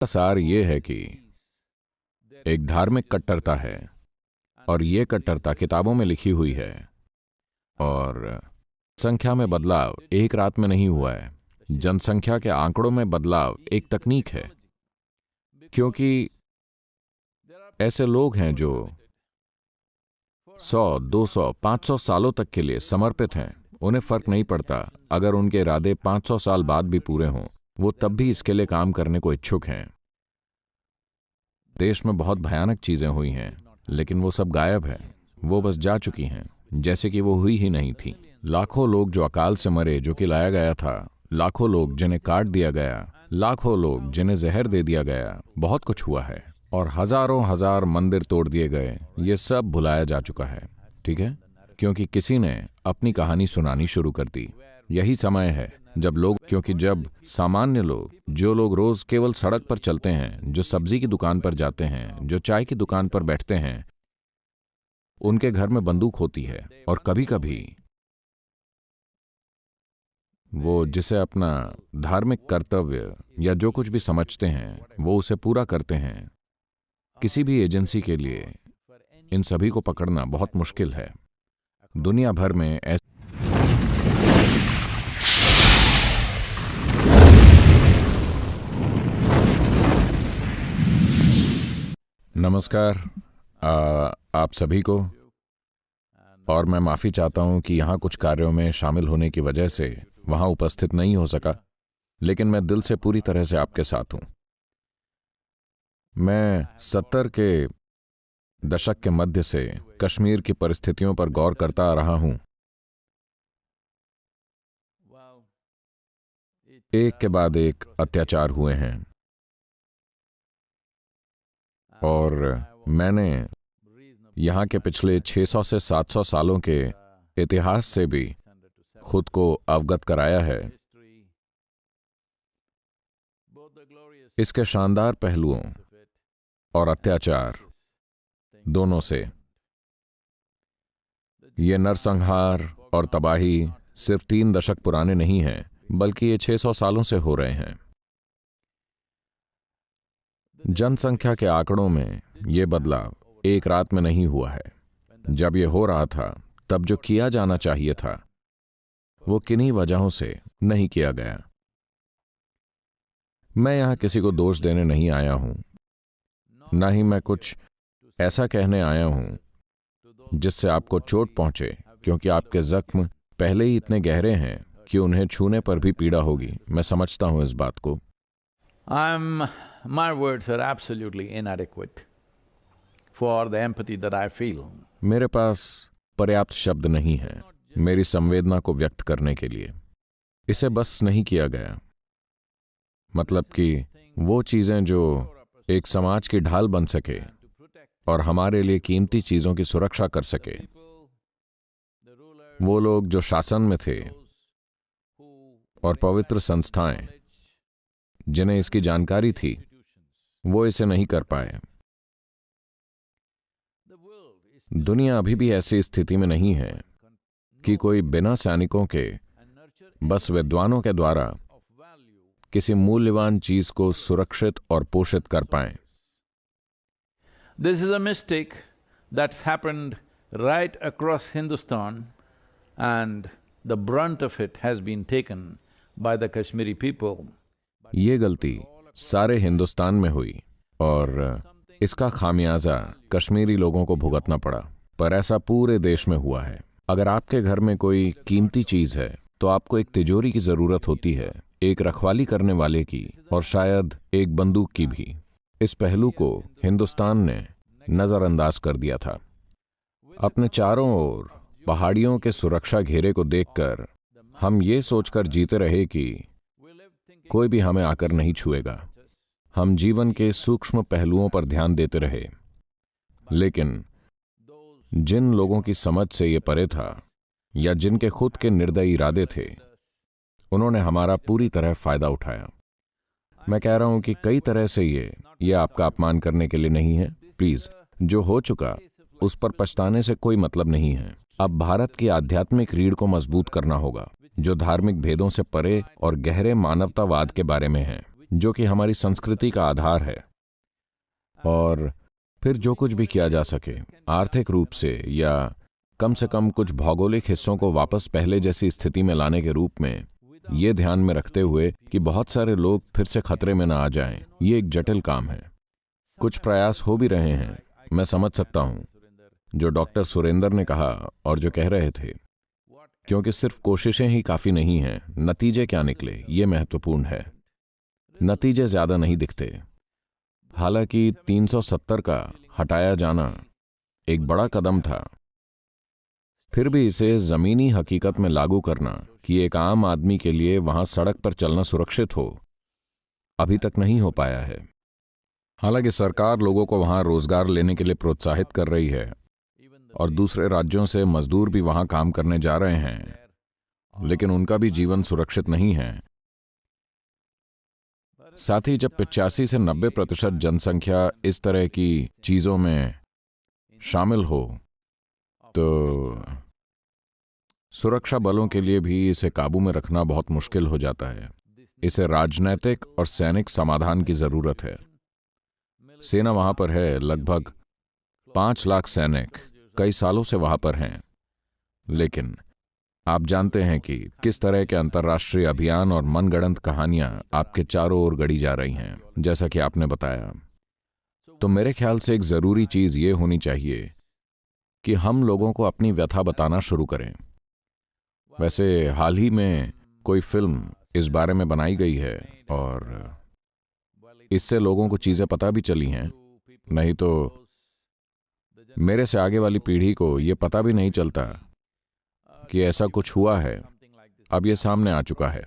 का सार ये है कि एक धार्मिक कट्टरता है और ये कट्टरता किताबों में लिखी हुई है और संख्या में बदलाव एक रात में नहीं हुआ है। जनसंख्या के आंकड़ों में बदलाव एक तकनीक है, क्योंकि ऐसे लोग हैं जो 100, 200, 500 सालों तक के लिए समर्पित हैं। उन्हें फर्क नहीं पड़ता अगर उनके इरादे 500 साल बाद भी पूरे हों, वो तब भी इसके लिए काम करने को इच्छुक हैं। देश में बहुत भयानक चीजें हुई हैं, लेकिन वो सब गायब है। वो बस जा चुकी हैं, जैसे कि वो हुई ही नहीं थी। लाखों लोग जो अकाल से मरे, जो कि लाया गया था, लाखों लोग जिन्हें काट दिया गया, लाखों लोग जिन्हें जहर दे दिया गया, बहुत कुछ हुआ है। और हजारों हजार मंदिर तोड़ दिए गए, ये सब भुलाया जा चुका है, ठीक है? क्योंकि किसी ने अपनी कहानी सुनानी शुरू कर दी। यही समय है जब लोग, क्योंकि जब सामान्य लोग, जो लोग रोज केवल सड़क पर चलते हैं, जो सब्जी की दुकान पर जाते हैं, जो चाय की दुकान पर बैठते हैं, उनके घर में बंदूक होती है और कभी कभी वो जिसे अपना धार्मिक कर्तव्य या जो कुछ भी समझते हैं, वो उसे पूरा करते हैं। किसी भी एजेंसी के लिए इन सभी को पकड़ना बहुत मुश्किल है। दुनिया भर में ऐसे नमस्कार आप सभी को, और मैं माफी चाहता हूं कि यहां कुछ कार्यों में शामिल होने की वजह से वहां उपस्थित नहीं हो सका, लेकिन मैं दिल से पूरी तरह से आपके साथ हूं। मैं 70 के दशक के मध्य से कश्मीर की परिस्थितियों पर गौर करता आ रहा हूं। एक के बाद एक अत्याचार हुए हैं और मैंने यहां के पिछले 600 से 700 सालों के इतिहास से भी खुद को अवगत कराया है, इसके शानदार पहलुओं और अत्याचार दोनों से। ये नरसंहार और तबाही सिर्फ 3 दशक पुराने नहीं हैं, बल्कि ये 600 सालों से हो रहे हैं। जनसंख्या के आंकड़ों में ये बदलाव एक रात में नहीं हुआ है। जब ये हो रहा था, तब जो किया जाना चाहिए था, वो किन्हीं वजहों से नहीं किया गया। मैं यहां किसी को दोष देने नहीं आया हूं, ना ही मैं कुछ ऐसा कहने आया हूं जिससे आपको चोट पहुंचे, क्योंकि आपके जख्म पहले ही इतने गहरे हैं कि उन्हें छूने पर भी पीड़ा होगी। मैं समझता हूं इस बात को। My words are absolutely inadequate for the empathy that I feel. मेरे पास पर्याप्त शब्द नहीं हैं मेरी संवेदना को व्यक्त करने के लिए। इसे बस नहीं किया गया। मतलब कि वो चीजें जो एक समाज की ढाल बन सके और हमारे लिए कीमती चीजों की सुरक्षा कर सके, वो लोग जो शासन में थे और पवित्र संस्थाएं जिन्हें इसकी जानकारी थी, वो इसे नहीं कर पाए। दुनिया अभी भी ऐसी स्थिति में नहीं है कि कोई बिना सैनिकों के, बस विद्वानों के द्वारा किसी मूल्यवान चीज को सुरक्षित और पोषित कर पाए। This is a mistake that's happened right across Hindustan, and the brunt of it has been taken by the Kashmiri people. ये गलती सारे हिंदुस्तान में हुई और इसका खामियाजा कश्मीरी लोगों को भुगतना पड़ा, पर ऐसा पूरे देश में हुआ है। अगर आपके घर में कोई कीमती चीज है, तो आपको एक तिजोरी की जरूरत होती है, एक रखवाली करने वाले की, और शायद एक बंदूक की भी। इस पहलू को हिंदुस्तान ने नजरअंदाज कर दिया था। अपने चारों ओर पहाड़ियों के सुरक्षा घेरे को देखकर हम ये सोचकर जीते रहे कि कोई भी हमें आकर नहीं छुएगा। हम जीवन के सूक्ष्म पहलुओं पर ध्यान देते रहे, लेकिन जिन लोगों की समझ से ये परे था या जिनके खुद के निर्दयी इरादे थे, उन्होंने हमारा पूरी तरह फायदा उठाया। मैं कह रहा हूं कि कई तरह से ये आपका अपमान करने के लिए नहीं है। प्लीज, जो हो चुका उस पर पछताने से कोई मतलब नहीं है। अब भारत की आध्यात्मिक रीढ़ को मजबूत करना होगा, जो धार्मिक भेदों से परे और गहरे मानवतावाद के बारे में है। जो कि हमारी संस्कृति का आधार है, और फिर जो कुछ भी किया जा सके आर्थिक रूप से या कम से कम कुछ भौगोलिक हिस्सों को वापस पहले जैसी स्थिति में लाने के रूप में, ये ध्यान में रखते हुए कि बहुत सारे लोग फिर से खतरे में ना आ जाएं। ये एक जटिल काम है। कुछ प्रयास हो भी रहे हैं। मैं समझ सकता हूं जो डॉक्टर सुरेंद्र ने कहा और जो कह रहे थे, क्योंकि सिर्फ कोशिशें ही काफी नहीं हैं, नतीजे क्या निकले ये महत्वपूर्ण है। नतीजे ज्यादा नहीं दिखते। हालांकि 370 का हटाया जाना एक बड़ा कदम था, फिर भी इसे जमीनी हकीकत में लागू करना कि एक आम आदमी के लिए वहां सड़क पर चलना सुरक्षित हो, अभी तक नहीं हो पाया है। हालांकि सरकार लोगों को वहां रोजगार लेने के लिए प्रोत्साहित कर रही है और दूसरे राज्यों से मजदूर भी वहां काम करने जा रहे हैं, लेकिन उनका भी जीवन सुरक्षित नहीं है। साथ ही जब 85 से 90% जनसंख्या इस तरह की चीजों में शामिल हो तो सुरक्षा बलों के लिए भी इसे काबू में रखना बहुत मुश्किल हो जाता है। इसे राजनैतिक और सैनिक समाधान की जरूरत है। सेना वहां पर है, लगभग 5 लाख सैनिक कई सालों से वहां पर हैं, लेकिन आप जानते हैं कि किस तरह के अंतर्राष्ट्रीय अभियान और मनगढ़ंत कहानियां आपके चारों ओर गढ़ी जा रही हैं, जैसा कि आपने बताया। तो मेरे ख्याल से एक जरूरी चीज ये होनी चाहिए कि हम लोगों को अपनी व्यथा बताना शुरू करें। वैसे हाल ही में कोई फिल्म इस बारे में बनाई गई है और इससे लोगों को चीजें पता भी चली हैं, नहीं तो मेरे से आगे वाली पीढ़ी को यह पता भी नहीं चलता कि ऐसा कुछ हुआ है। अब यह सामने आ चुका है,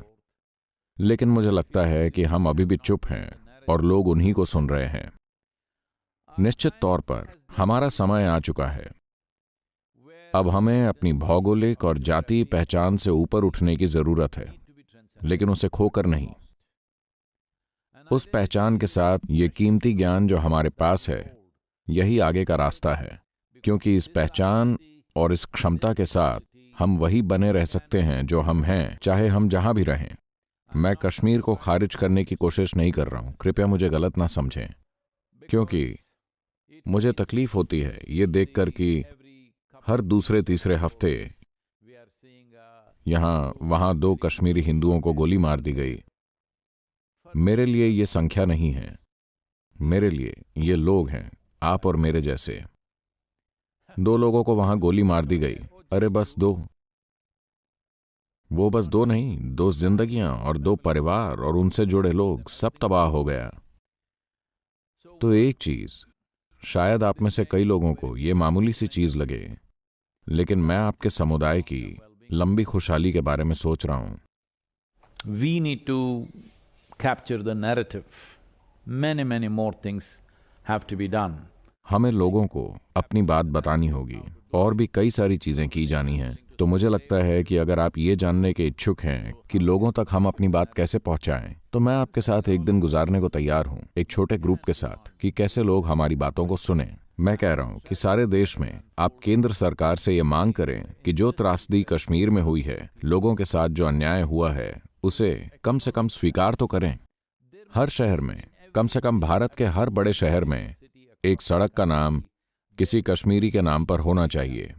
लेकिन मुझे लगता है कि हम अभी भी चुप हैं और लोग उन्हीं को सुन रहे हैं। निश्चित तौर पर हमारा समय आ चुका है। अब हमें अपनी भौगोलिक और जातीय पहचान से ऊपर उठने की जरूरत है, लेकिन उसे खोकर नहीं। उस पहचान के साथ ये कीमती ज्ञान जो हमारे पास है, यही आगे का रास्ता है, क्योंकि इस पहचान और इस क्षमता के साथ हम वही बने रह सकते हैं जो हम हैं, चाहे हम जहां भी रहें। मैं कश्मीर को खारिज करने की कोशिश नहीं कर रहा हूं, कृपया मुझे गलत ना समझें, क्योंकि मुझे तकलीफ होती है ये देखकर कि हर दूसरे तीसरे हफ्ते यहां वहां 2 कश्मीरी हिंदुओं को गोली मार दी गई। मेरे लिए ये संख्या नहीं है, मेरे लिए ये लोग हैं, आप और मेरे जैसे। 2 लोगों को वहां गोली मार दी गई। अरे बस 2, वो बस 2 नहीं, 2 जिंदगियां और 2 परिवार और उनसे जुड़े लोग, सब तबाह हो गया। तो एक चीज, शायद आप में से कई लोगों को ये मामूली सी चीज लगे, लेकिन मैं आपके समुदाय की लंबी खुशहाली के बारे में सोच रहा हूं। We need to capture the narrative. Many more things have to be done. हमें लोगों को अपनी बात बतानी होगी और भी कई सारी चीजें की जानी हैं। तो मुझे लगता है कि अगर आप ये जानने के इच्छुक हैं कि लोगों तक हम अपनी बात कैसे पहुंचाएं, तो मैं आपके साथ एक दिन गुजारने को तैयार हूं, एक छोटे ग्रुप के साथ, कि कैसे लोग हमारी बातों को सुने। मैं कह रहा हूं कि सारे देश में आप केंद्र सरकार से ये मांग करें कि जो त्रासदी कश्मीर में हुई है, लोगों के साथ जो अन्याय हुआ है, उसे कम से कम स्वीकार तो करें। हर शहर में, कम से कम भारत के हर बड़े शहर में, एक सड़क का नाम किसी कश्मीरी के नाम पर होना चाहिए,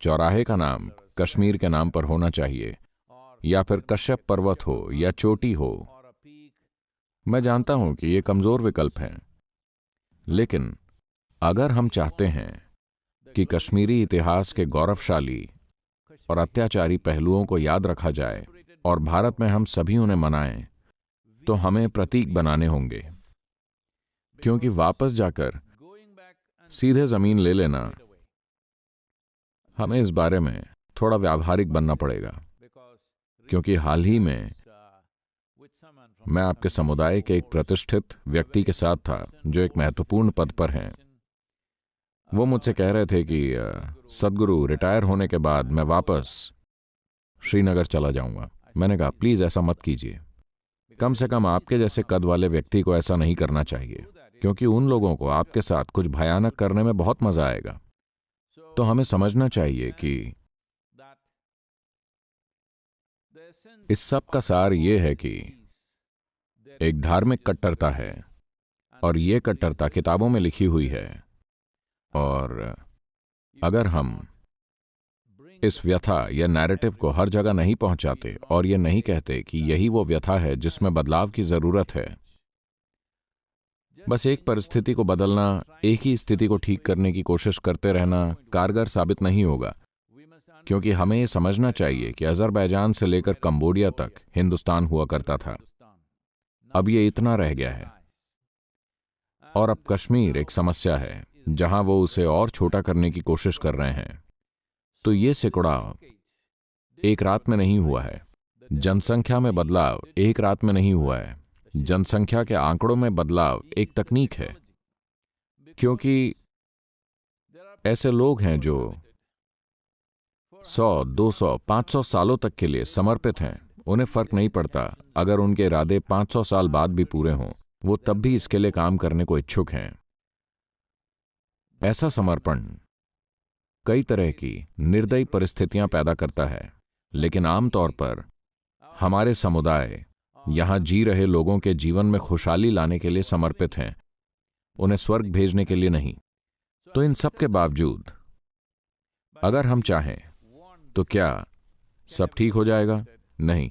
चौराहे का नाम कश्मीर के नाम पर होना चाहिए, या फिर कश्यप पर्वत हो या चोटी हो। मैं जानता हूं कि ये कमजोर विकल्प हैं, लेकिन अगर हम चाहते हैं कि कश्मीरी इतिहास के गौरवशाली और अत्याचारी पहलुओं को याद रखा जाए और भारत में हम सभी उन्हें मनाएं, तो हमें प्रतीक बनाने होंगे। क्योंकि वापस जाकर सीधे जमीन ले लेना, हमें इस बारे में थोड़ा व्यावहारिक बनना पड़ेगा। क्योंकि हाल ही में मैं आपके समुदाय के एक प्रतिष्ठित व्यक्ति के साथ था जो एक महत्वपूर्ण पद पर हैं। वो मुझसे कह रहे थे कि सद्गुरु, रिटायर होने के बाद मैं वापस श्रीनगर चला जाऊंगा। मैंने कहा प्लीज ऐसा मत कीजिए, कम से कम आपके जैसे कद वाले व्यक्ति को ऐसा नहीं करना चाहिए, क्योंकि उन लोगों को आपके साथ कुछ भयानक करने में बहुत मजा आएगा। तो हमें समझना चाहिए कि इस सब का सार ये है कि एक धार्मिक कट्टरता है, और ये कट्टरता किताबों में लिखी हुई है। और अगर हम इस व्यथा या नैरेटिव को हर जगह नहीं पहुंचाते और ये नहीं कहते कि यही वो व्यथा है जिसमें बदलाव की जरूरत है, बस एक परिस्थिति को बदलना, एक ही स्थिति को ठीक करने की कोशिश करते रहना कारगर साबित नहीं होगा, क्योंकि हमें ये समझना चाहिए कि अजरबैजान से लेकर कंबोडिया तक हिंदुस्तान हुआ करता था। अब ये इतना रह गया है, और अब कश्मीर एक समस्या है जहां वो उसे और छोटा करने की कोशिश कर रहे हैं। तो ये सिकुड़ाव एक रात में नहीं हुआ है। जनसंख्या में बदलाव एक रात में नहीं हुआ है। जनसंख्या के आंकड़ों में बदलाव एक तकनीक है, क्योंकि ऐसे लोग हैं जो 100, 200, 500 सालों तक के लिए समर्पित हैं। उन्हें फर्क नहीं पड़ता अगर उनके इरादे 500 साल बाद भी पूरे हों, वो तब भी इसके लिए काम करने को इच्छुक हैं। ऐसा समर्पण कई तरह की निर्दयी परिस्थितियां पैदा करता है, लेकिन आमतौर पर हमारे समुदाय यहां जी रहे लोगों के जीवन में खुशहाली लाने के लिए समर्पित हैं, उन्हें स्वर्ग भेजने के लिए नहीं। तो इन सब के बावजूद अगर हम चाहें तो क्या सब ठीक हो जाएगा? नहीं।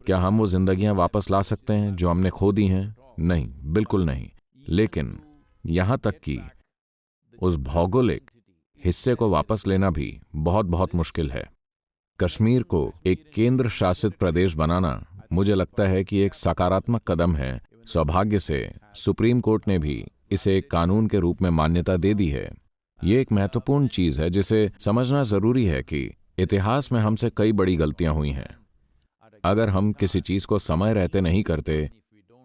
क्या हम वो जिंदगियां वापस ला सकते हैं जो हमने खो दी हैं? नहीं, बिल्कुल नहीं। लेकिन यहां तक कि उस भौगोलिक हिस्से को वापस लेना भी बहुत बहुत मुश्किल है। कश्मीर को एक केंद्र शासित प्रदेश बनाना मुझे लगता है कि एक सकारात्मक कदम है। सौभाग्य से सुप्रीम कोर्ट ने भी इसे एक कानून के रूप में मान्यता दे दी है। ये एक महत्वपूर्ण चीज है जिसे समझना जरूरी है कि इतिहास में हमसे कई बड़ी गलतियां हुई हैं। अगर हम किसी चीज को समय रहते नहीं करते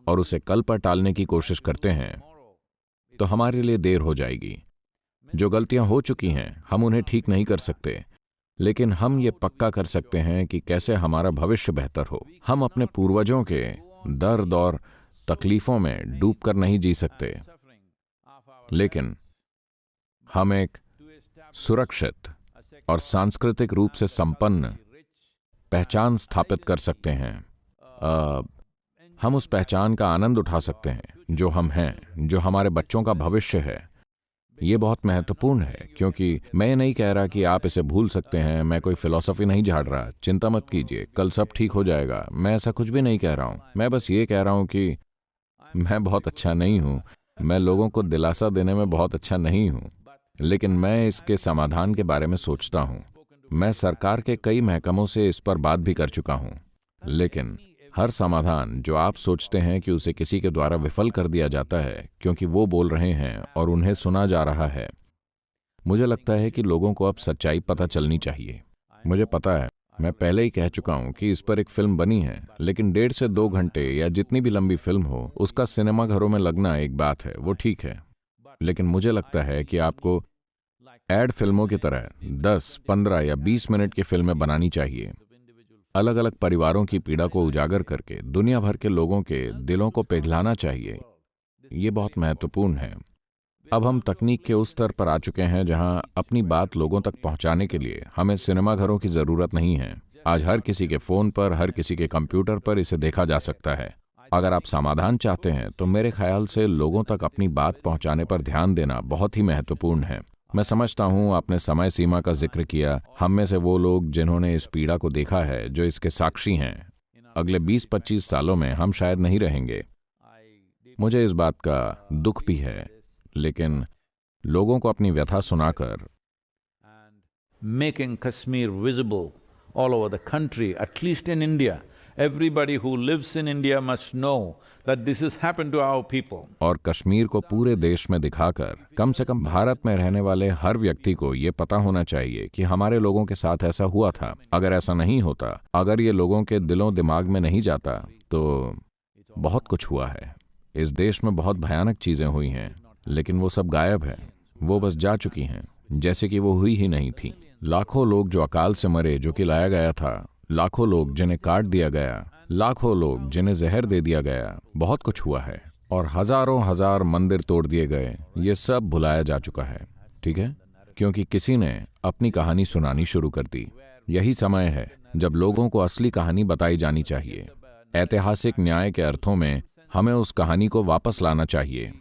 और उसे कल पर टालने की कोशिश करते हैं तो हमारे लिए देर हो जाएगी। जो गलतियां हो चुकी हैं हम उन्हें ठीक नहीं कर सकते, लेकिन हम ये पक्का कर सकते हैं कि कैसे हमारा भविष्य बेहतर हो। हम अपने पूर्वजों के दर्द और तकलीफों में डूबकर नहीं जी सकते, लेकिन हम एक सुरक्षित और सांस्कृतिक रूप से संपन्न पहचान स्थापित कर सकते हैं। हम उस पहचान का आनंद उठा सकते हैं जो हम हैं, जो हमारे बच्चों का भविष्य है। ये बहुत महत्वपूर्ण है, क्योंकि मैं ये नहीं कह रहा कि आप इसे भूल सकते हैं। मैं कोई फिलॉसफी नहीं झाड़ रहा। चिंता मत कीजिए, कल सब ठीक हो जाएगा। मैं ऐसा कुछ भी नहीं कह रहा हूं। मैं बस ये कह रहा हूं कि मैं बहुत अच्छा नहीं हूं। मैं लोगों को दिलासा देने में बहुत अच्छा नहीं हूं, लेकिन मैं इसके समाधान के बारे में सोचता हूं। मैं सरकार के कई महकमों से इस पर बात भी कर चुका हूं, लेकिन हर समाधान जो आप सोचते हैं कि उसे किसी के द्वारा विफल कर दिया जाता है क्योंकि वो बोल रहे हैं और उन्हें सुना जा रहा है। मुझे लगता है कि लोगों को अब सच्चाई पता चलनी चाहिए। मुझे पता है, मैं पहले ही कह चुका हूं कि इस पर एक फिल्म बनी है, लेकिन 1.5 से 2 घंटे या जितनी भी लंबी फिल्म हो, उसका सिनेमाघरों में लगना एक बात है, वो ठीक है। लेकिन मुझे लगता है कि आपको एड फिल्मों की तरह 10, 15 या 20 मिनट की फिल्में बनानी चाहिए, अलग अलग परिवारों की पीड़ा को उजागर करके दुनिया भर के लोगों के दिलों को पिघलाना चाहिए। ये बहुत महत्वपूर्ण है। अब हम तकनीक के उस स्तर पर आ चुके हैं जहां अपनी बात लोगों तक पहुंचाने के लिए हमें सिनेमाघरों की जरूरत नहीं है। आज हर किसी के फोन पर, हर किसी के कंप्यूटर पर इसे देखा जा सकता है। अगर आप समाधान चाहते हैं तो मेरे ख्याल से लोगों तक अपनी बात पहुंचाने पर ध्यान देना बहुत ही महत्वपूर्ण है। मैं समझता हूं आपने समय सीमा का जिक्र किया। हम में से वो लोग जिन्होंने इस पीड़ा को देखा है, जो इसके साक्षी हैं, अगले 20-25 सालों में हम शायद नहीं रहेंगे। मुझे इस बात का दुख भी है, लेकिन लोगों को अपनी व्यथा सुनाकर making Kashmir visible all over the country, at least in India, everybody who lives in India must know that this has happened to our people. और कश्मीर को पूरे देश में दिखाकर कम से कम भारत में रहने वाले हर व्यक्ति को ये पता होना चाहिए कि हमारे लोगों के साथ ऐसा हुआ था। अगर ऐसा नहीं होता, अगर ये लोगों के दिलों दिमाग में नहीं जाता, तो बहुत कुछ हुआ है। इस देश में बहुत भयानक चीजें हुई हैं, लेकिन वो सब गायब है। वो बस जा चुकी हैं, जैसे कि वो हुई ही नहीं थी। लाखों लोग जो अकाल से मरे, जो कि लाया गया था, लाखों लोग जिन्हें काट दिया गया, लाखों लोग जिन्हें जहर दे दिया गया, बहुत कुछ हुआ है। और हजारों हजार मंदिर तोड़ दिए गए, ये सब भुलाया जा चुका है। ठीक है, क्योंकि किसी ने अपनी कहानी सुनानी शुरू कर दी। यही समय है जब लोगों को असली कहानी बताई जानी चाहिए। ऐतिहासिक न्याय के अर्थों में हमें उस कहानी को वापस लाना चाहिए।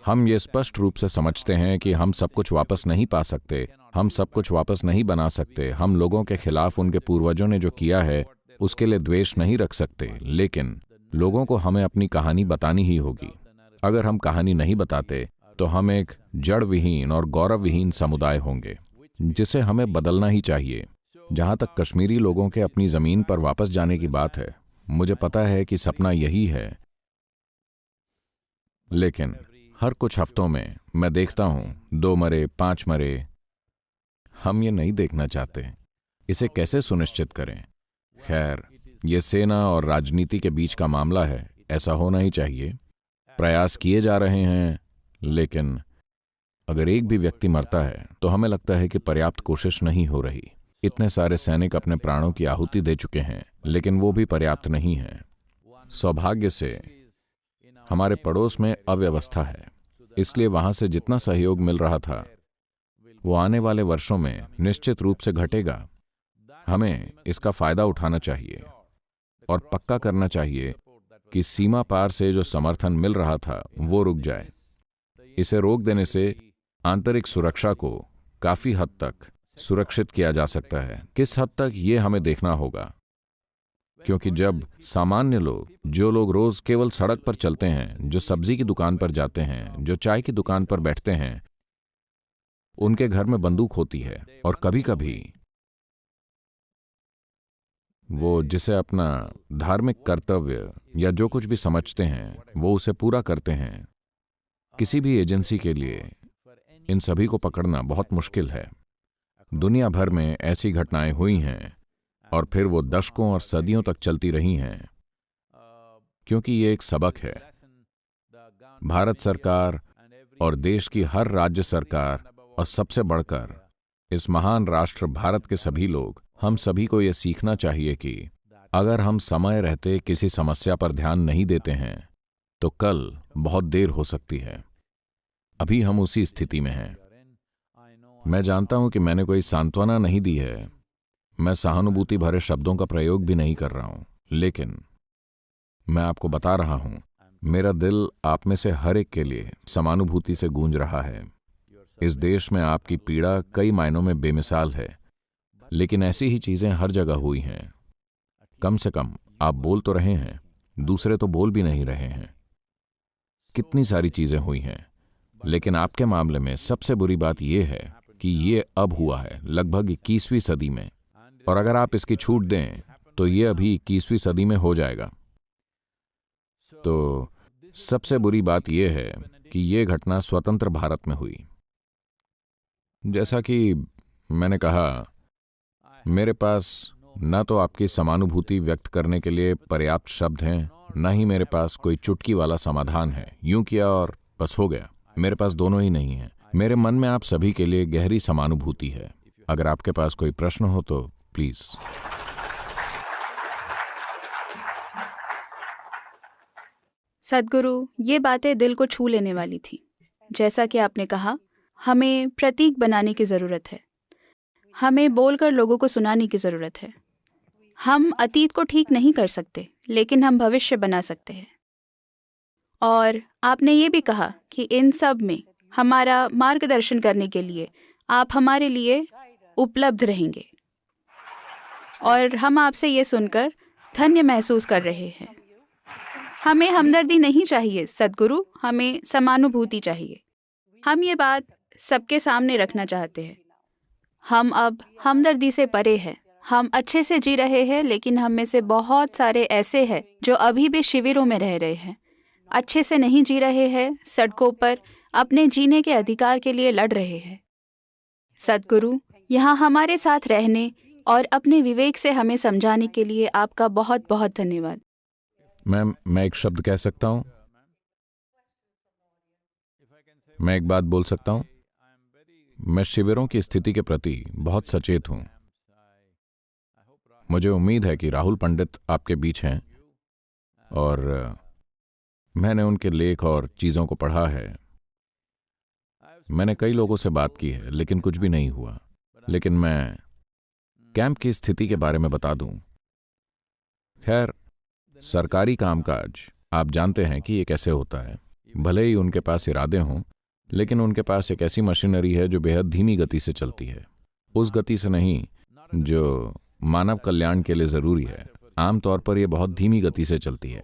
हम ये स्पष्ट रूप से समझते हैं कि हम सब कुछ वापस नहीं पा सकते, हम सब कुछ वापस नहीं बना सकते, हम लोगों के खिलाफ उनके पूर्वजों ने जो किया है उसके लिए द्वेष नहीं रख सकते, लेकिन लोगों को हमें अपनी कहानी बतानी ही होगी। अगर हम कहानी नहीं बताते तो हम एक जड़ विहीन और गौरव विहीन समुदाय होंगे, जिसे हमें बदलना ही चाहिए। जहां तक कश्मीरी लोगों के अपनी जमीन पर वापस जाने की बात है, मुझे पता है कि सपना यही है, लेकिन हर कुछ हफ्तों में मैं देखता हूं 2 मरे, 5 मरे। हम ये नहीं देखना चाहते। इसे कैसे सुनिश्चित करें? खैर, ये सेना और राजनीति के बीच का मामला है, ऐसा होना ही चाहिए। प्रयास किए जा रहे हैं, लेकिन अगर एक भी व्यक्ति मरता है तो हमें लगता है कि पर्याप्त कोशिश नहीं हो रही। इतने सारे सैनिक अपने प्राणों की आहुति दे चुके हैं, लेकिन वो भी पर्याप्त नहीं है। सौभाग्य से हमारे पड़ोस में अव्यवस्था है, इसलिए वहां से जितना सहयोग मिल रहा था वो आने वाले वर्षों में निश्चित रूप से घटेगा। हमें इसका फायदा उठाना चाहिए और पक्का करना चाहिए कि सीमा पार से जो समर्थन मिल रहा था वो रुक जाए। इसे रोक देने से आंतरिक सुरक्षा को काफी हद तक सुरक्षित किया जा सकता है। किस हद तक ये हमें देखना होगा, क्योंकि जब सामान्य लोग, जो लोग रोज केवल सड़क पर चलते हैं, जो सब्जी की दुकान पर जाते हैं, जो चाय की दुकान पर बैठते हैं, उनके घर में बंदूक होती है और कभी कभी वो जिसे अपना धार्मिक कर्तव्य या जो कुछ भी समझते हैं वो उसे पूरा करते हैं। किसी भी एजेंसी के लिए इन सभी को पकड़ना बहुत मुश्किल है। दुनिया भर में ऐसी घटनाएं हुई हैं और फिर वो दशकों और सदियों तक चलती रही हैं, क्योंकि ये एक सबक है। भारत सरकार और देश की हर राज्य सरकार और सबसे बढ़कर इस महान राष्ट्र भारत के सभी लोग, हम सभी को ये सीखना चाहिए कि अगर हम समय रहते किसी समस्या पर ध्यान नहीं देते हैं तो कल बहुत देर हो सकती है। अभी हम उसी स्थिति में हैं। मैं जानता हूं कि मैंने कोई सांत्वना नहीं दी है, मैं सहानुभूति भरे शब्दों का प्रयोग भी नहीं कर रहा हूं, लेकिन मैं आपको बता रहा हूं, मेरा दिल आप में से हर एक के लिए समानुभूति से गूंज रहा है। इस देश में आपकी पीड़ा कई मायनों में बेमिसाल है, लेकिन ऐसी ही चीजें हर जगह हुई हैं। कम से कम आप बोल तो रहे हैं, दूसरे तो बोल भी नहीं रहे हैं। कितनी सारी चीजें हुई हैं, लेकिन आपके मामले में सबसे बुरी बात यह है कि ये अब हुआ है, लगभग 21वीं सदी में, और अगर आप इसकी छूट दें तो ये अभी 21वीं सदी में हो जाएगा। तो सबसे बुरी बात यह है कि ये घटना स्वतंत्र भारत में हुई। जैसा कि मैंने कहा, मेरे पास न तो आपकी समानुभूति व्यक्त करने के लिए पर्याप्त शब्द हैं, न ही मेरे पास कोई चुटकी वाला समाधान है, यूं किया और बस हो गया। मेरे पास दोनों ही नहीं है। मेरे मन में आप सभी के लिए गहरी समानुभूति है। अगर आपके पास कोई प्रश्न हो तो प्लीज। सद्गुरु, ये बातें दिल को छू लेने वाली थी। जैसा कि आपने कहा, हमें प्रतीक बनाने की ज़रूरत है, हमें बोलकर लोगों को सुनाने की ज़रूरत है। हम अतीत को ठीक नहीं कर सकते, लेकिन हम भविष्य बना सकते हैं। और आपने ये भी कहा कि इन सब में हमारा मार्गदर्शन करने के लिए आप हमारे लिए उपलब्ध रहेंगे, और हम आपसे ये सुनकर धन्य महसूस कर रहे हैं। हमें हमदर्दी नहीं चाहिए सद्गुरु, हमें समानुभूति चाहिए। हम ये बात सबके सामने रखना चाहते हैं। हम अब हमदर्दी से परे हैं। हम अच्छे से जी रहे हैं, लेकिन हम में से बहुत सारे ऐसे हैं जो अभी भी शिविरों में रह रहे हैं, अच्छे से नहीं जी रहे हैं, सड़कों पर अपने जीने के अधिकार के लिए लड़ रहे हैं। सद्गुरु, यहाँ हमारे साथ रहने और अपने विवेक से हमें समझाने के लिए आपका बहुत बहुत धन्यवाद। मैं एक शब्द कह सकता हूं? मैं एक बात बोल सकता हूं? मैं शिविरों की स्थिति के प्रति बहुत सचेत हूं। मुझे उम्मीद है कि राहुल पंडित आपके बीच हैं, और मैंने उनके लेख और चीजों को पढ़ा है। मैंने कई लोगों से बात की है, लेकिन कुछ भी नहीं हुआ। लेकिन मैं कैंप की स्थिति के बारे में बता दूं। खैर, सरकारी कामकाज आप जानते हैं कि ये कैसे होता है। भले ही उनके पास इरादे हों, लेकिन उनके पास एक ऐसी मशीनरी है जो बेहद धीमी गति से चलती है, उस गति से नहीं जो मानव कल्याण के लिए ज़रूरी है। आमतौर पर यह बहुत धीमी गति से चलती है।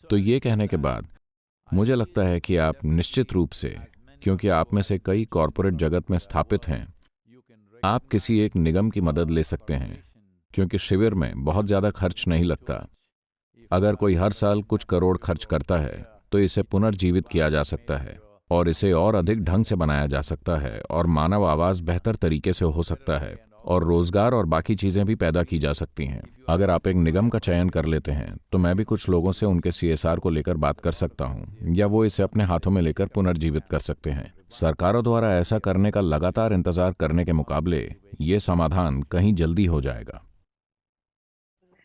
तो ये कहने के बाद मुझे लगता है कि आप निश्चित रूप से, क्योंकि आप में से कई कॉरपोरेट जगत में स्थापित हैं, आप किसी एक निगम की मदद ले सकते हैं, क्योंकि शिविर में बहुत ज़्यादा खर्च नहीं लगता। अगर कोई हर साल कुछ करोड़ खर्च करता है तो इसे पुनर्जीवित किया जा सकता है और इसे और अधिक ढंग से बनाया जा सकता है और मानव आवास बेहतर तरीके से हो सकता है और रोजगार और बाकी चीजें भी पैदा की जा सकती हैं। अगर आप एक निगम का चयन कर लेते हैं तो मैं भी कुछ लोगों से उनके CSR को लेकर बात कर सकता हूं, या वो इसे अपने हाथों में लेकर पुनर्जीवित कर सकते हैं। सरकारों द्वारा ऐसा करने का लगातार इंतजार करने के मुकाबले ये समाधान कहीं जल्दी हो जाएगा।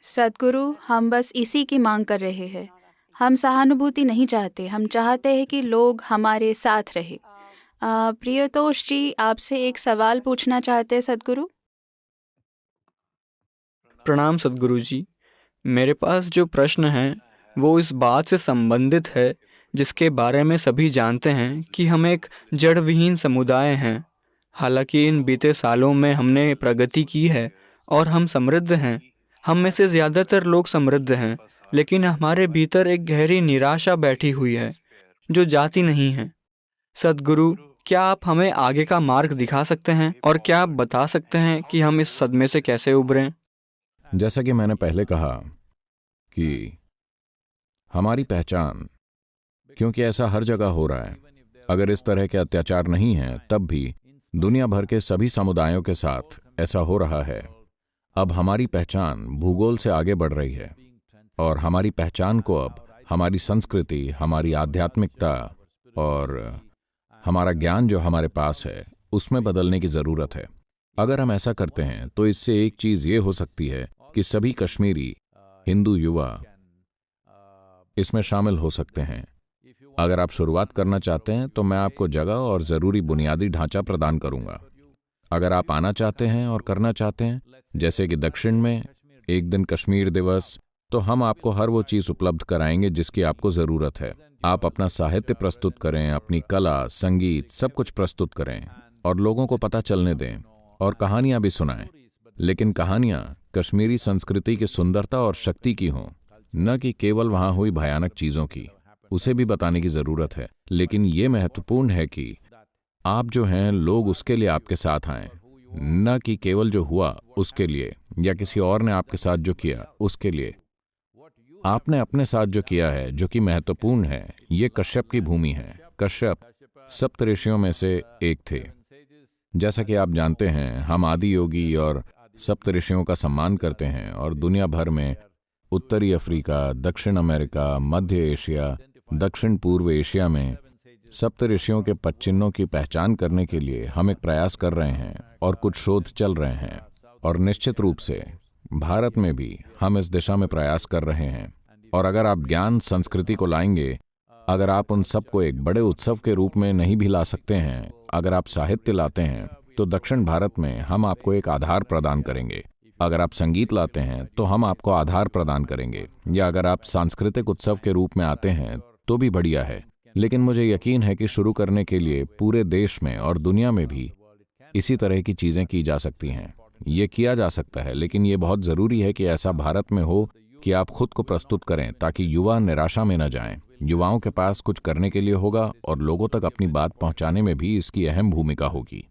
सद्गुरु, हम बस इसी की मांग कर रहे हैं। हम सहानुभूति नहीं चाहते, हम चाहते हैं कि लोग हमारे साथ रहे। प्रियतोष जी आपसे एक सवाल पूछना चाहते हैं सद्गुरु। प्रणाम सद्गुरु जी। मेरे पास जो प्रश्न है वो इस बात से संबंधित है जिसके बारे में सभी जानते हैं कि हम एक जड़विहीन समुदाय हैं। हालांकि इन बीते सालों में हमने प्रगति की है और हम समृद्ध हैं। हम में से ज़्यादातर लोग समृद्ध हैं, लेकिन हमारे भीतर एक गहरी निराशा बैठी हुई है जो जाती नहीं है। सद्गुरु, क्या आप हमें आगे का मार्ग दिखा सकते हैं और क्या आप बता सकते हैं कि हम इस सदमे से कैसे उभरें? जैसा कि मैंने पहले कहा कि हमारी पहचान, क्योंकि ऐसा हर जगह हो रहा है, अगर इस तरह के अत्याचार नहीं हैं तब भी दुनिया भर के सभी समुदायों के साथ ऐसा हो रहा है। अब हमारी पहचान भूगोल से आगे बढ़ रही है और हमारी पहचान को अब हमारी संस्कृति, हमारी आध्यात्मिकता और हमारा ज्ञान जो हमारे पास है उसमें बदलने की ज़रूरत है। अगर हम ऐसा करते हैं तो इससे एक चीज़ ये हो सकती है कि सभी कश्मीरी हिंदू युवा इसमें शामिल हो सकते हैं। अगर आप शुरुआत करना चाहते हैं तो मैं आपको जगह और ज़रूरी बुनियादी ढांचा प्रदान करूंगा। अगर आप आना चाहते हैं और करना चाहते हैं, जैसे कि दक्षिण में एक दिन कश्मीर दिवस, तो हम आपको हर वो चीज़ उपलब्ध कराएंगे जिसकी आपको ज़रूरत है। आप अपना साहित्य प्रस्तुत करें, अपनी कला, संगीत, सब कुछ प्रस्तुत करें और लोगों को पता चलने दें और कहानियाँ भी सुनाएं। लेकिन कहानियाँ कश्मीरी संस्कृति की सुंदरता और शक्ति की हों, न कि केवल वहाँ हुई भयानक चीज़ों की। उसे भी बताने की ज़रूरत है, लेकिन ये महत्वपूर्ण है कि आप जो हैं लोग उसके लिए आपके साथ आएं, न कि केवल जो हुआ उसके लिए या किसी और ने आपके साथ जो किया उसके लिए। आपने अपने साथ जो किया है, जो कि महत्वपूर्ण है, ये कश्यप की भूमि है। कश्यप सप्तऋषियों में से एक थे। जैसा कि आप जानते हैं, हम आदि योगी और सप्तऋषियों का सम्मान करते हैं और दुनिया भर में उत्तरी अफ्रीका, दक्षिण अमेरिका, मध्य एशिया, दक्षिण पूर्व एशिया में सप्तऋषियों के पदचिन्हों की पहचान करने के लिए हम एक प्रयास कर रहे हैं और कुछ शोध चल रहे हैं, और निश्चित रूप से भारत में भी हम इस दिशा में प्रयास कर रहे हैं। और अगर आप ज्ञान संस्कृति को लाएंगे, अगर आप उन सबको एक बड़े उत्सव के रूप में नहीं भी ला सकते हैं, अगर आप साहित्य लाते हैं तो दक्षिण भारत में हम आपको एक आधार प्रदान करेंगे। अगर आप संगीत लाते हैं तो हम आपको आधार प्रदान करेंगे, या अगर आप सांस्कृतिक उत्सव के रूप में आते हैं तो भी बढ़िया है। लेकिन मुझे यकीन है कि शुरू करने के लिए पूरे देश में और दुनिया में भी इसी तरह की चीज़ें की जा सकती हैं। ये किया जा सकता है, लेकिन ये बहुत ज़रूरी है कि ऐसा भारत में हो कि आप खुद को प्रस्तुत करें ताकि युवा निराशा में न जाएं। युवाओं के पास कुछ करने के लिए होगा और लोगों तक अपनी बात पहुंचाने में भी इसकी अहम भूमिका होगी।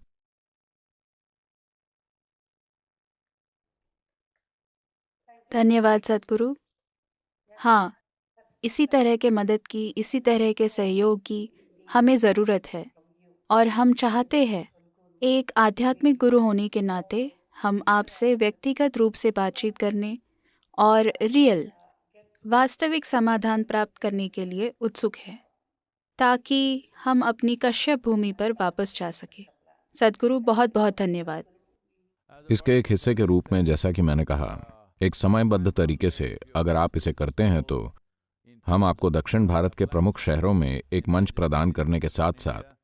धन्यवाद सद्गुरु। हाँ, इसी तरह के मदद की, इसी तरह के सहयोग की हमें ज़रूरत है, और हम चाहते हैं एक आध्यात्मिक गुरु होने के नाते हम आपसे व्यक्तिगत रूप से बातचीत करने और वास्तविक समाधान प्राप्त करने के लिए उत्सुक हैं, ताकि हम अपनी कश्यप भूमि पर वापस जा सके। सद्गुरु, बहुत बहुत धन्यवाद। इसके एक हिस्से के रूप में, जैसा कि मैंने कहा, एक समयबद्ध तरीके से अगर आप इसे करते हैं तो हम आपको दक्षिण भारत के प्रमुख शहरों में एक मंच प्रदान करने के साथ साथ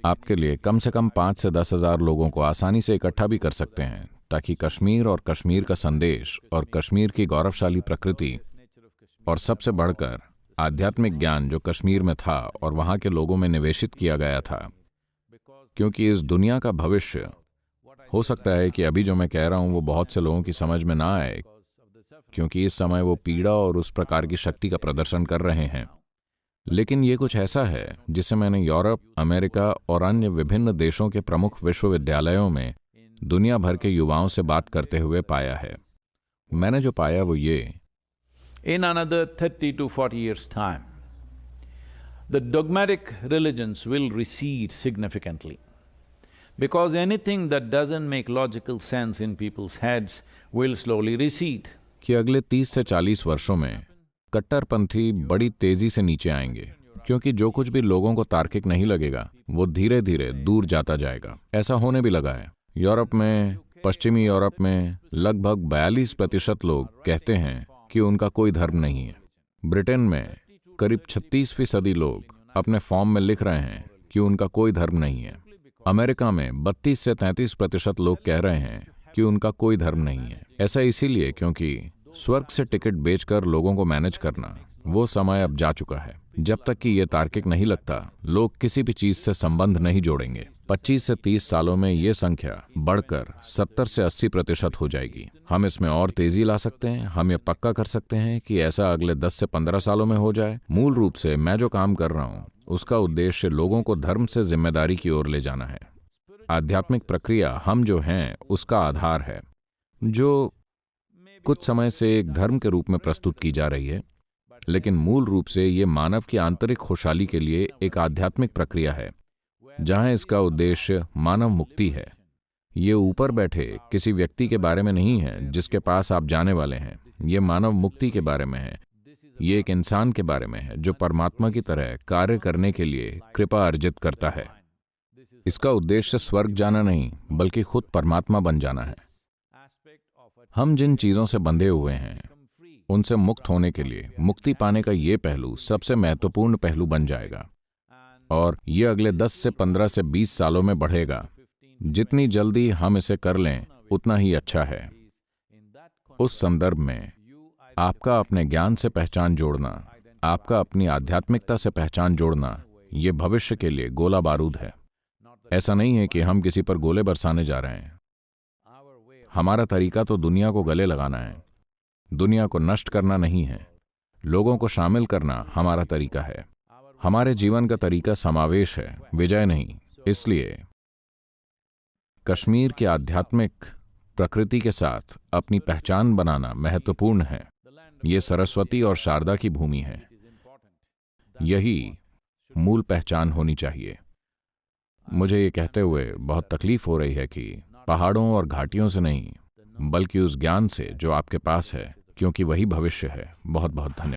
आपके लिए कम से कम 5 से 10 हज़ार लोगों को आसानी से इकट्ठा भी कर सकते हैं, ताकि कश्मीर और कश्मीर का संदेश और कश्मीर की गौरवशाली प्रकृति और सबसे बढ़कर आध्यात्मिक ज्ञान जो कश्मीर में था और वहाँ के लोगों में निवेशित किया गया था, क्योंकि इस दुनिया का भविष्य, हो सकता है कि अभी जो मैं कह रहा हूँ वो बहुत से लोगों की समझ में ना आए, क्योंकि इस समय वो पीड़ा और उस प्रकार की शक्ति का प्रदर्शन कर रहे हैं, लेकिन ये कुछ ऐसा है जिसे मैंने यूरोप, अमेरिका और अन्य विभिन्न देशों के प्रमुख विश्वविद्यालयों में दुनिया भर के युवाओं से बात करते हुए पाया है। मैंने जो पाया वो ये, In another 30 to 40 years' time, the dogmatic religions will recede significantly, because anything that doesn't make logical sense in people's heads will slowly recede. कि अगले 30 से 40 वर्षों में कट्टरपंथी बड़ी तेजी से नीचे आएंगे, क्योंकि जो कुछ भी लोगों को तार्किक नहीं लगेगा वो धीरे धीरे दूर जाता जाएगा। ऐसा होने भी लगा है। यूरोप में, पश्चिमी यूरोप में लगभग 42% लोग कहते हैं कि उनका कोई धर्म नहीं है। ब्रिटेन में करीब 36% लोग अपने फॉर्म में लिख रहे हैं कि उनका कोई धर्म नहीं है। अमेरिका में 32 से 33% लोग कह रहे हैं कि उनका कोई धर्म नहीं है। ऐसा इसीलिए क्योंकि स्वर्ग से टिकट बेचकर लोगों को मैनेज करना, वो समय अब जा चुका है। जब तक कि ये तार्किक नहीं लगता, लोग किसी भी चीज से संबंध नहीं जोड़ेंगे। 25 से 30 सालों में ये संख्या बढ़कर 70 से 80% हो जाएगी। हम इसमें और तेजी ला सकते हैं। हम ये पक्का कर सकते हैं कि ऐसा अगले 10 से 15 सालों में हो जाए। मूल रूप से मैं जो काम कर रहा हूँ उसका उद्देश्य लोगों को धर्म से जिम्मेदारी की ओर ले जाना है। आध्यात्मिक प्रक्रिया हम जो हैं उसका आधार है, जो कुछ समय से एक धर्म के रूप में प्रस्तुत की जा रही है, लेकिन मूल रूप से ये मानव की आंतरिक खुशहाली के लिए एक आध्यात्मिक प्रक्रिया है, जहां इसका उद्देश्य मानव मुक्ति है। ये ऊपर बैठे किसी व्यक्ति के बारे में नहीं है जिसके पास आप जाने वाले हैं। ये मानव मुक्ति के बारे में है। ये एक इंसान के बारे में है जो परमात्मा की तरह कार्य करने के लिए कृपा अर्जित करता है। इसका उद्देश्य स्वर्ग जाना नहीं, बल्कि खुद परमात्मा बन जाना है। हम जिन चीजों से बंधे हुए हैं उनसे मुक्त होने के लिए मुक्ति पाने का ये पहलू सबसे महत्वपूर्ण पहलू बन जाएगा, और ये अगले 10 से 15 से 20 सालों में बढ़ेगा। जितनी जल्दी हम इसे कर लें उतना ही अच्छा है। उस संदर्भ में आपका अपने ज्ञान से पहचान जोड़ना, आपका अपनी आध्यात्मिकता से पहचान जोड़ना, ये भविष्य के लिए गोला बारूद है। ऐसा नहीं है कि हम किसी पर गोले बरसाने जा रहे हैं। हमारा तरीका तो दुनिया को गले लगाना है, दुनिया को नष्ट करना नहीं है। लोगों को शामिल करना हमारा तरीका है। हमारे जीवन का तरीका समावेश है, विजय नहीं। इसलिए कश्मीर की आध्यात्मिक प्रकृति के साथ अपनी पहचान बनाना महत्वपूर्ण है। ये सरस्वती और शारदा की भूमि है। यही मूल पहचान होनी चाहिए। मुझे ये कहते हुए बहुत तकलीफ हो रही है कि पहाड़ों और घाटियों से नहीं, बल्कि उस ज्ञान से जो आपके पास है, क्योंकि वही भविष्य है। बहुत बहुत धन्यवाद।